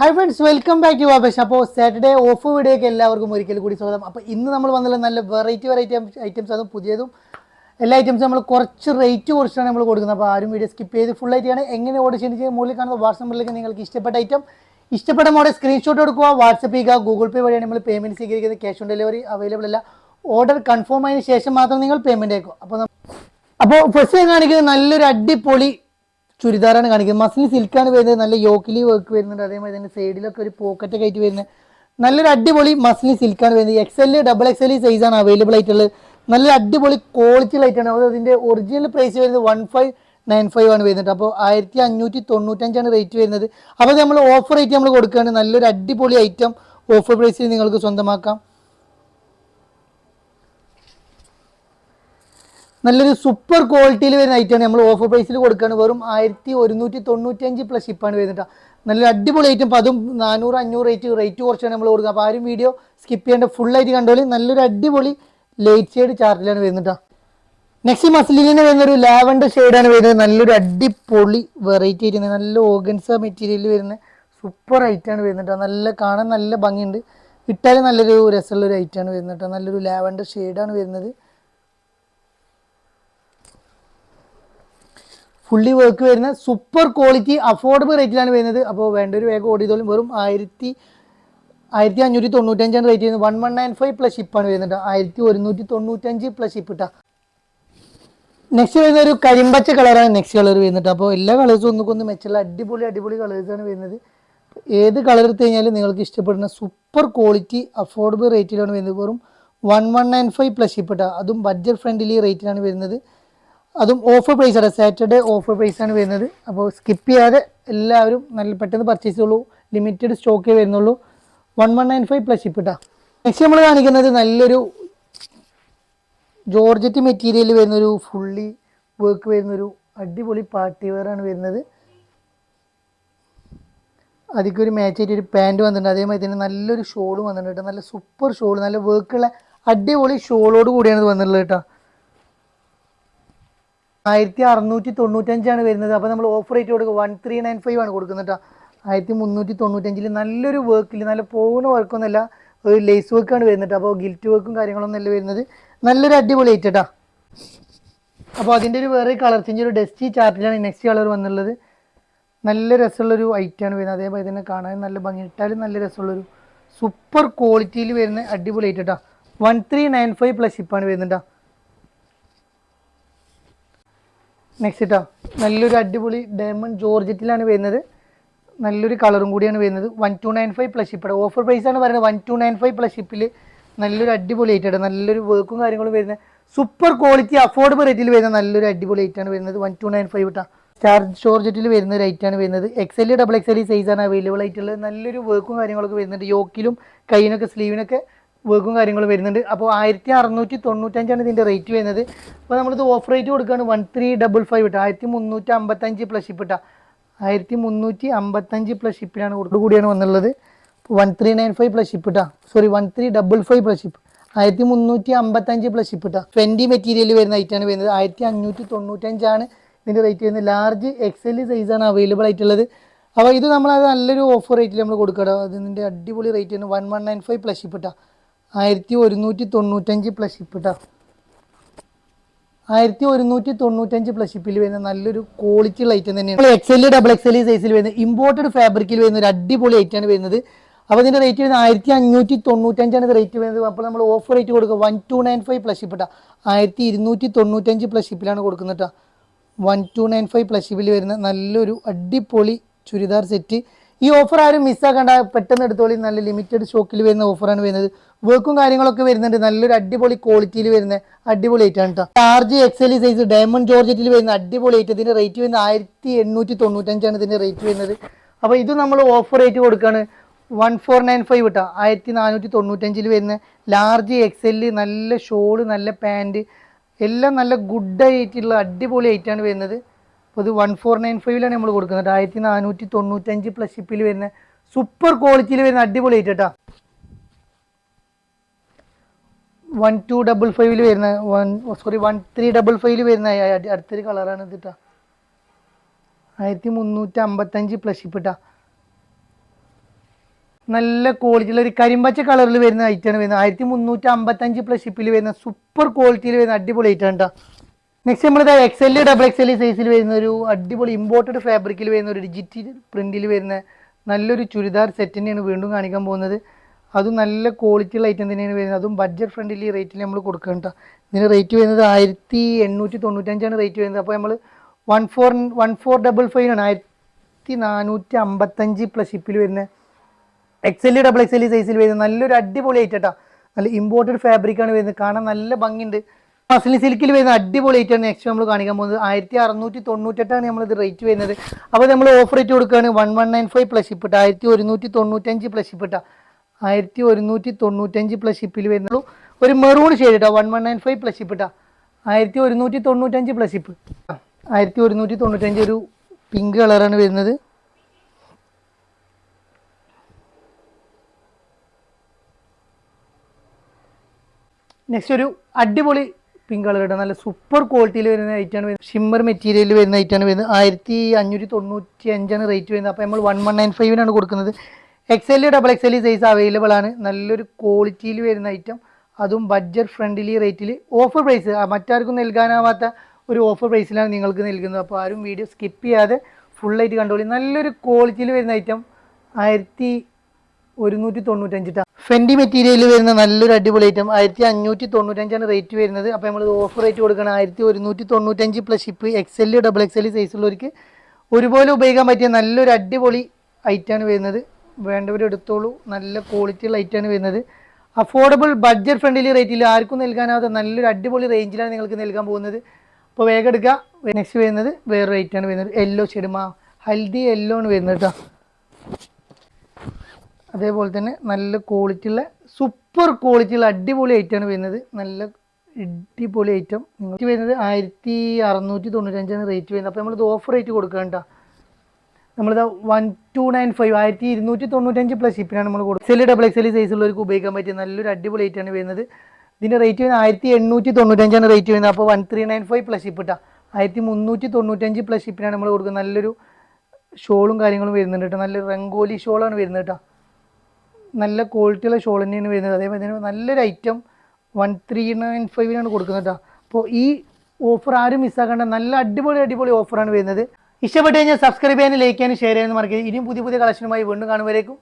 Hi friends, welcome back to Abesh. അപ്പോൾ Saturday of വീഡിയോക്ക് എല്ലാവർക്കും ഒരിക്കൽ കൂടി സ്വാഗതം. അപ്പോൾ ഇന്ന് നമ്മൾ വന്നുള്ള നല്ല വെറൈറ്റി ഐറ്റംസ് അതും പുതിയതും എല്ലാ ഐറ്റംസും നമ്മൾ കുറച്ച് റേറ്റ് കുറച്ചാണ് നമ്മൾ കൊടുക്കുന്നത്. അപ്പോൾ ആരും വീഡിയോ സ്കിപ്പ് ചെയ്ത് ഫുൾ ആയിട്ടാണ് എങ്ങനെ ഓർഡർ ചെയ്യുന്നത് മുകളിൽ കാണുന്ന വാട്സ്ആപ്പ് നമ്പറിലേക്ക് നിങ്ങൾക്ക് ഇഷ്ടപ്പെട്ട മോഡൽ സ്ക്രീൻഷോട്ട് എടുക്കുക, വാട്സ്ആപ്പ് ചെയ്യുക. ഗൂഗിൾ പേ വഴിയാണ് നമ്മൾ പേയ്മെൻറ്റ് സ്വീകരിക്കുന്നത്. ക്യാഷ് ഓൺ ഡെലിവറി അവൈലബിൾ അല്ല. ഓർഡർ കൺഫേം ആയതിനു ശേഷം മാത്രം നിങ്ങൾ പേയ്മെൻറ്റ് അയക്കും. അപ്പോൾ ഫസ്റ്റ് ഞാൻ കാണിക്കുന്നത് നല്ലൊരു അടിപൊളി ചുരിദാറാണ് കാണിക്കുന്നത്. മസ്ലിൻ സിൽക്കാണ് വരുന്നത്. നല്ല യോക്കിലി വർക്ക് വരുന്നുണ്ട്. അതേമാതിരി തന്നെ സൈഡിലൊക്കെ ഒരു പോക്കറ്റൊക്കെ ആയിട്ട് വരുന്നത് നല്ലൊരു അടിപൊളി മസ്ലിൻ സിൽക്കാണ് വരുന്നത്. XL XXL സൈസാണ് അവൈലബിൾ ആയിട്ടുള്ളത്. നല്ല അടിപൊളി ക്വാളിറ്റി ആയിട്ടാണ്. അതിൻ്റെ ഒറിജിനൽ പ്രൈസ് വരുന്നത് 1595 ആണ് വരുന്നത്. അപ്പോൾ 1595 റേറ്റ് വരുന്നത്. അപ്പോൾ നമ്മൾ ഓഫർ റേറ്റ് നമ്മൾ കൊടുക്കുകയാണ്. നല്ലൊരു അടിപൊളി ഐറ്റം ഓഫർ പ്രൈസിൽ നിങ്ങൾക്ക് സ്വന്തമാക്കാം. നല്ലൊരു സൂപ്പർ ക്വാളിറ്റിയിൽ വരുന്ന ഐറ്റമാണ് നമ്മൾ ഓഫർ പ്രൈസിൽ കൊടുക്കുകയാണ്. വെറും 1195 പ്ലസ് ഷിപ്പാണ് വരുന്നത്. നല്ലൊരു അടിപൊളി ഐറ്റം. അപ്പോൾ അതും 400-500 റേറ്റ് കുറച്ചാണ് നമ്മൾ കൊടുക്കുക. അപ്പോൾ ആരും വീഡിയോ സ്കിപ്പ് ചെയ്യേണ്ട ഫുള്ളായിട്ട് കണ്ടോളി. നല്ലൊരു അടിപൊളി ലൈറ്റ് ഷെയ്ഡ് ചാർട്ടിലാണ് വരുന്നത്. നെക്സ്റ്റ് മസ്ലിനിന് വരുന്നൊരു ലാവൻഡർ ഷെയ്ഡാണ് വരുന്നത്. നല്ലൊരു അടിപൊളി വെറൈറ്റി ആയിട്ട് നല്ല ഓർഗൻസ മെറ്റീരിയൽ വരുന്ന സൂപ്പർ ഐറ്റാണ് വരുന്നത്. നല്ല കാണാൻ നല്ല ഭംഗിയുണ്ട്. ഇട്ടാലും നല്ലൊരു രസമുള്ളൊരു ഐറ്റാണ് വരുന്നത്. നല്ലൊരു ലാവൻഡർ ഷെയ്ഡാണ് വരുന്നത്. ഫുള്ളി വർക്ക് വരുന്ന സൂപ്പർ ക്വാളിറ്റി അഫോർഡബിൾ റേറ്റിലാണ് വരുന്നത്. അപ്പോൾ വേണ്ടൊരു വേഗം ഓടിയതോളും. വെറും 1595 റേറ്റ് ചെയ്യുന്നത്. 1195 പ്ലസ് ഷിപ്പാണ് വരുന്നത്. 1195 പ്ലസ് ഷിപ്പ് ഇട്ടാ. നെക്സ്റ്റ് വരുന്ന ഒരു കരിമ്പച്ച കളറാണ് നെക്സ്റ്റ് കളർ വരുന്നത്. അപ്പോൾ എല്ലാ കളേഴ്സും ഒന്നുകൊന്ന് മെച്ചുള്ള അടിപൊളി കളേഴ്സാണ് വരുന്നത്. ഏത് കളർ എടുത്തു കഴിഞ്ഞാലും നിങ്ങൾക്ക് ഇഷ്ടപ്പെടുന്ന സൂപ്പർ ക്വാളിറ്റി അഫോർഡബിൾ റേറ്റിലാണ് വരുന്നത്. വെറും 1195 പ്ലസ് ഷിപ്പ് ഇട്ടാ. അതും ബഡ്ജറ്റ് ഫ്രണ്ട്ലി റേറ്റിലാണ് വരുന്നത്. അതും ഓഫർ പ്രൈസാണ്. സാറ്റർഡേ ഓഫർ പ്രൈസാണ് വരുന്നത്. അപ്പോൾ സ്കിപ്പ് ചെയ്യാതെ എല്ലാവരും നല്ല പെട്ടെന്ന് പർച്ചേസ് ചെയ്യുള്ളൂ. ലിമിറ്റഡ് സ്റ്റോക്കേ വരുന്നുള്ളൂ. 1195 പ്ലസ് ഷിപ്പ് ഇട്ടാ. നെക്സ്റ്റ് നമ്മൾ കാണിക്കുന്നത് നല്ലൊരു ജോർജറ്റ് മെറ്റീരിയൽ വരുന്നൊരു ഫുള്ളി വർക്ക് വരുന്നൊരു അടിപൊളി പാർട്ടി വെയറാണ് വരുന്നത്. അതിക്കൊരു മാച്ചായിട്ട് ഒരു പാൻറ്റ് വന്നിട്ടുണ്ട്. അതേമാതിരി തന്നെ നല്ലൊരു ഷോളും വന്നിട്ടുണ്ട് കേട്ടോ. നല്ല സൂപ്പർ ഷോൾ, നല്ല വർക്കുള്ള അടിപൊളി ഷോളോട് കൂടിയാണ് വന്നിട്ടുള്ളത് കേട്ടോ. 1695 വരുന്നത്. അപ്പോൾ നമ്മൾ ഓഫർ റേറ്റ് കൊടുക്കുക 1395 ആണ് കൊടുക്കുന്നത് കേട്ടോ. 1395 നല്ലൊരു വർക്കിൽ നല്ല പോകുന്ന വർക്കൊന്നുമല്ല, ഒരു ലേസ് വർക്കാണ് വരുന്നത്. അപ്പോൾ ഗിൽറ്റ് വർക്കും കാര്യങ്ങളൊന്നും അല്ല വരുന്നത്. നല്ലൊരു അടിപൊളി ഐറ്റം കേട്ടോ. അപ്പോൾ അതിൻ്റെ ഒരു വേറെ കളർ ചേഞ്ച് ഒരു ഡസ്റ്റി ചാർട്ടിലാണ് നെക്സ്റ്റ് കളർ വന്നുള്ളത്. നല്ല രസമുള്ളൊരു ഐറ്റമാണ് വരുന്നത്. അതേപോലെ തന്നെ കാണാൻ നല്ല ഭംഗി, ഇട്ടാലും നല്ല രസമുള്ളൊരു സൂപ്പർ ക്വാളിറ്റിയിൽ വരുന്ന അടിപൊളി ഐറ്റം കേട്ടോ. 1395 പ്ലസ് ഷിപ്പാണ് വരുന്നത്. നെക്സ്റ്റ് കേട്ടോ നല്ലൊരു അടിപൊളി ഡയമണ്ട് ജോർജറ്റിലാണ് വരുന്നത്. നല്ലൊരു കളറും കൂടിയാണ് വരുന്നത്. 1295 പ്ലസ് ഷിപ്പ്. ഓഫർ പ്രൈസാണ് പറയുന്നത് 1295 പ്ലസ് ഷിപ്പിൽ നല്ലൊരു അടിപൊളി ഐറ്റാണ്. നല്ലൊരു വർക്കും കാര്യങ്ങളും വരുന്നത് സൂപ്പർ ക്വാളിറ്റി അഫോർഡബിൾ റേറ്റിൽ വരുന്ന നല്ലൊരു അടിപൊളി ഐറ്റാണ് വരുന്നത്. 1295 കേട്ടോ. സ്റ്റാർ ജോർജറ്റിൽ വരുന്ന ഒരു ഐറ്റാണ് വരുന്നത്. XL XXL സൈസാണ് അവൈലബിൾ ആയിട്ടുള്ളത്. നല്ലൊരു വർക്കും കാര്യങ്ങളൊക്കെ വരുന്നുണ്ട്. യോക്കിലും കൈയിനൊക്കെ സ്ലീവിനൊക്കെ വർക്കും കാര്യങ്ങളും വരുന്നുണ്ട്. അപ്പോൾ 1695 ഇതിൻ്റെ റേറ്റ് വരുന്നത്. അപ്പോൾ നമ്മളിത് ഓഫർ റേറ്റ് കൊടുക്കുകയാണ് 1355 ഇട്ടാ. 1355 പ്ലസ് ഷിപ്പ് ഇട്ടാ. 1355 പ്ലസ് ഷിപ്പിലാണ് കൂടിയാണ് വന്നുള്ളത്. 1395 പ്ലസ് ഷിപ്പ് ഇട്ടാ. 1355 പ്ലസ് ഷിപ്പ്. 1355 പ്ലസ് ഷിപ്പ് ഇട്ടാ. 20 മെറ്റീരിയൽ വരുന്ന ഐറ്റാണ് വരുന്നത്. 1595 ഇതിൻ്റെ റേറ്റ് വരുന്നത്. ലാർജ് XL സൈസാണ് അവൈലബിൾ ആയിട്ടുള്ളത്. അപ്പോൾ ഇത് നമ്മളത് നല്ലൊരു ഓഫർ റേറ്റിൽ നമ്മൾ കൊടുക്കണം. അതിൻ്റെ അടിപൊളി റേറ്റ് ആണ് 1195 പ്ലസ് ഷിപ്പ് ഇട്ടാ. 1195 പ്ലസ് ഷിപ്പ് ഇട്ടാ. 1195 പ്ലസ് ഷിപ്പിൽ വരുന്ന നല്ലൊരു ക്വാളിറ്റി ഐറ്റം തന്നെയാണ്. XL XXL സൈസിൽ വരുന്നത് ഇമ്പോർട്ടഡ് ഫാബ്രിക്കിൽ വരുന്ന ഒരു അടിപൊളി ഐറ്റാണ് വരുന്നത്. അപ്പോൾ ഇതിൻ്റെ റേറ്റ് വരുന്നത് 1595 ഇത് റേറ്റ് വരുന്നത്. അപ്പോൾ നമ്മൾ ഓഫർ റേറ്റ് കൊടുക്കുക 1295 പ്ലസ് ഷിപ്പ് ഇട്ടാ. 1295 പ്ലസ് ഷിപ്പിലാണ് കൊടുക്കുന്നത് കേട്ടോ. 1295 പ്ലസ് ഷിപ്പിൽ വരുന്ന നല്ലൊരു അടിപൊളി ചുരിദാർ സെറ്റ്. ഈ ഓഫർ ആരും മിസ്സാക്കണ്ട, പെട്ടെന്ന് എടുത്തോളി. നല്ല ലിമിറ്റഡ് സ്റ്റോക്കിൽ വരുന്ന ഓഫറാണ് വരുന്നത്. വർക്കും കാര്യങ്ങളൊക്കെ വരുന്നുണ്ട്. നല്ലൊരു അടിപൊളി ക്വാളിറ്റിയിൽ വരുന്ന അടിപൊളി ഐറ്റാണ് കേട്ടോ. ലാർജ് XL സൈസ് ഡയമണ്ട് ജോർജറ്റിൽ വരുന്ന അടിപൊളി ഐറ്റം. ഇതിൻ്റെ റേറ്റ് വരുന്നത് 1895 ഇതിൻ്റെ റേറ്റ് വരുന്നത്. അപ്പോൾ ഇത് നമ്മൾ ഓഫർ റേറ്റ് കൊടുക്കുകയാണ് 1495 കേട്ടോ. 1495 വരുന്ന ലാർജ് XL നല്ല ഷോള് നല്ല പാൻറ്റ് എല്ലാം നല്ല ഗുഡ് ആയിട്ടുള്ള അടിപൊളി ഐറ്റാണ് വരുന്നത്. അപ്പോൾ ഇത് 1495 നമ്മൾ കൊടുക്കുന്നത്. 1495 പ്ലസ് ഷിപ്പിൽ വരുന്ന സൂപ്പർ ക്വാളിറ്റിയിൽ വരുന്ന അടിപൊളി ഐറ്റം കേട്ടോ. 1255 വരുന്ന 1355 വരുന്ന അടുത്തൊരു കളറാണ് ഇത് കേട്ടോ. 1355 പ്ലസ് ഷിപ്പ് കേട്ടോ. നല്ല ക്വാളിറ്റിയുള്ള ഒരു കരിമ്പച്ച കളറിൽ വരുന്ന ഐറ്റാണ് വരുന്നത് 1355 പ്ലസ് ഷിപ്പിൽ വരുന്ന സൂപ്പർ ക്വാളിറ്റിയിൽ വരുന്ന അടിപൊളി ഐറ്റാണ് കേട്ടോ. നെക്സ്റ്റ് നമ്മളിത് XL XXL സൈസിൽ വരുന്ന ഒരു അടിപൊളി ഇമ്പോർട്ടഡ് ഫാബ്രിക്കിൽ വരുന്ന ഒരു ഡിജിറ്റൽ പ്രിന്റിൽ വരുന്ന നല്ലൊരു ചുരിദാർ സെറ്റ് തന്നെയാണ് വീണ്ടും കാണിക്കാൻ പോകുന്നത്. അതും നല്ല ക്വാളിറ്റിയുള്ള ഐറ്റം തന്നെയാണ് വരുന്നത്. അതും ബഡ്ജറ്റ് ഫ്രണ്ട്ലി റേറ്റിൽ നമ്മൾ കൊടുക്കണം കേട്ടോ. ഇതിന് റേറ്റ് വരുന്നത് 1895 റേറ്റ് വരുന്നത്. അപ്പോൾ നമ്മൾ 1455 ആണ് 1455 പ്ലസ് ഷിപ്പിൽ വരുന്ന XL XXL സൈസിൽ വരുന്നത് നല്ലൊരു അടിപൊളി ഐറ്റം കേട്ടോ. നല്ല ഇമ്പോർട്ടഡ് ഫാബ്രിക്കാണ് വരുന്നത്, കാണാൻ നല്ല ഭംഗിയുണ്ട്. മസ്ലിൻ സിൽക്കിൽ വരുന്ന അടിപൊളി ഐറ്റാണ് നെക്സ്റ്റ് നമ്മൾ കാണിക്കാൻ പോകുന്നത്. 1698 നമ്മളിത് റേറ്റ് വരുന്നത്. അപ്പോൾ നമ്മൾ ഓഫർ റേറ്റ് കൊടുക്കുകയാണ് 1195 പ്ലസ് ഷിപ്പ് ഇട്ട 1195 പ്ലസ് ഷിപ്പ് ഇട്ട 1195 പ്ലസ് ഷിപ്പിൽ വരുന്നുള്ളൂ. ഒരു മെറൂൺ ഷെയ്ഡ് ഇട്ടാ 1195 പ്ലസ് ഷിപ്പ് ഇട്ട 1195 പ്ലസ് ഷിപ്പ് 1195 ഒരു പിങ്ക് കളറാണ് വരുന്നത്. നെക്സ്റ്റ് ഒരു അടിപൊളി പിങ്ക് കളർ ഇട്ടാൽ നല്ല സൂപ്പർ ക്വാളിറ്റിയിൽ വരുന്ന ഐറ്റാണ് വരുന്നത്. ഷിമ്മർ മെറ്റീരിയലിൽ വരുന്ന ഐറ്റാണ് വരുന്നത്. 1595 റേറ്റ് വരുന്നത്. അപ്പോൾ നമ്മൾ 1195 കൊടുക്കുന്നത്. XL XXL സൈസ് അവൈലബിൾ ആണ്. നല്ലൊരു ക്വാളിറ്റിയിൽ വരുന്ന ഐറ്റം, അതും ബഡ്ജറ്റ് ഫ്രണ്ട്ലി റേറ്റിൽ ഓഫർ പ്രൈസ്, മറ്റാർക്കും നൽകാനാവാത്ത ഒരു ഓഫർ പ്രൈസിലാണ് നിങ്ങൾക്ക് നൽകുന്നത്. അപ്പോൾ ആരും വീഡിയോ സ്കിപ്പ് ചെയ്യാതെ ഫുള്ളായിട്ട് കണ്ടോളി. നല്ലൊരു ക്വാളിറ്റിയിൽ വരുന്ന ഐറ്റം 1195 ഫെൻഡി മെറ്റീരിയലിൽ വരുന്ന നല്ലൊരു അടിപൊളി ഐറ്റം 1595 റേറ്റ് വരുന്നത്. അപ്പോൾ നമ്മൾ ഓഫർ റേറ്റ് കൊടുക്കണം 1195 പ്ലസ് ഷിപ്പ്. XL XXL സൈസുള്ളവർക്ക് ഒരുപോലെ ഉപയോഗിക്കാൻ പറ്റിയ നല്ലൊരു അടിപൊളി ഐറ്റാണ് വരുന്നത്. വേണ്ടവർ എടുത്തോളൂ. നല്ല ക്വാളിറ്റിയുള്ള ഐറ്റാണ് വരുന്നത്. അഫോർഡബിൾ ബഡ്ജറ്റ് ഫ്രണ്ട്ലി റേറ്റിൽ ആർക്കും നൽകാനാവാത്ത നല്ലൊരു അടിപൊളി റേഞ്ചിലാണ് നിങ്ങൾക്ക് നൽകാൻ പോകുന്നത്. അപ്പോൾ വേഗം എടുക്കുക. നെക്സ്റ്റ് വരുന്നത് വേറൊരു ഐറ്റാണ് വരുന്നത്. യെല്ലോ ഷെയ്ഡ് ഹൽദി യെല്ലോ ആണ് വരുന്നത് കേട്ടോ. അതേപോലെ തന്നെ നല്ല ക്വാളിറ്റിയുള്ള സൂപ്പർ ക്വാളിറ്റിയുള്ള അടിപൊളി ഐറ്റമാണ് വരുന്നത്. നല്ല അടിപൊളി ഐറ്റം നിങ്ങൾക്ക് വരുന്നത് 1695 റേറ്റ് വരുന്നത്. അപ്പോൾ നമ്മളിത് ഓഫർ റേറ്റ് കൊടുക്കുക കേട്ടോ. നമ്മളിത് 1295 1295 പ്ലസ് ഷിപ്പിനാണ് നമ്മൾ കൊടുക്കുന്നത്. XL XXL സൈസുള്ളവർക്ക് ഉപയോഗിക്കാൻ പറ്റിയ നല്ലൊരു അടിപൊളി ഐറ്റാണ് വരുന്നത്. ഇതിൻ്റെ റേറ്റ് വരുന്നത് 1895 റേറ്റ് വരുന്നത്. അപ്പോൾ 1395 പ്ലസ് ഷിപ്പ് ഇട്ടാ 1395 പ്ലസ് ഷിപ്പിനാണ് നമ്മൾ കൊടുക്കുന്നത്. നല്ലൊരു ഷോളും കാര്യങ്ങളും വരുന്നുണ്ട് കേട്ടോ. നല്ലൊരു റംഗോലി ഷോളാണ് വരുന്നത് കേട്ടോ. നല്ല ക്വാളിറ്റിയുള്ള ഷോൾ തന്നെയാണ് വരുന്നത്. അതേപോലെ തന്നെ നല്ലൊരു ഐറ്റം 1395 കൊടുക്കുന്നത് കേട്ടോ. അപ്പോൾ ഈ ഓഫർ ആരും മിസ്സാക്കേണ്ട നല്ല അടിപൊളി ഓഫറാണ് വരുന്നത്. ഇഷ്ടപ്പെട്ട് കഴിഞ്ഞാൽ സബ്സ്ക്രൈബ് ചെയ്യാനും ലൈക്ക് ചെയ്യാനും ഷെയർ ചെയ്യാനും മറക്കരുത്. ഇനിയും പുതിയ കളക്ഷനുമായി വീണ്ടും കാണുമ്പോഴേക്കും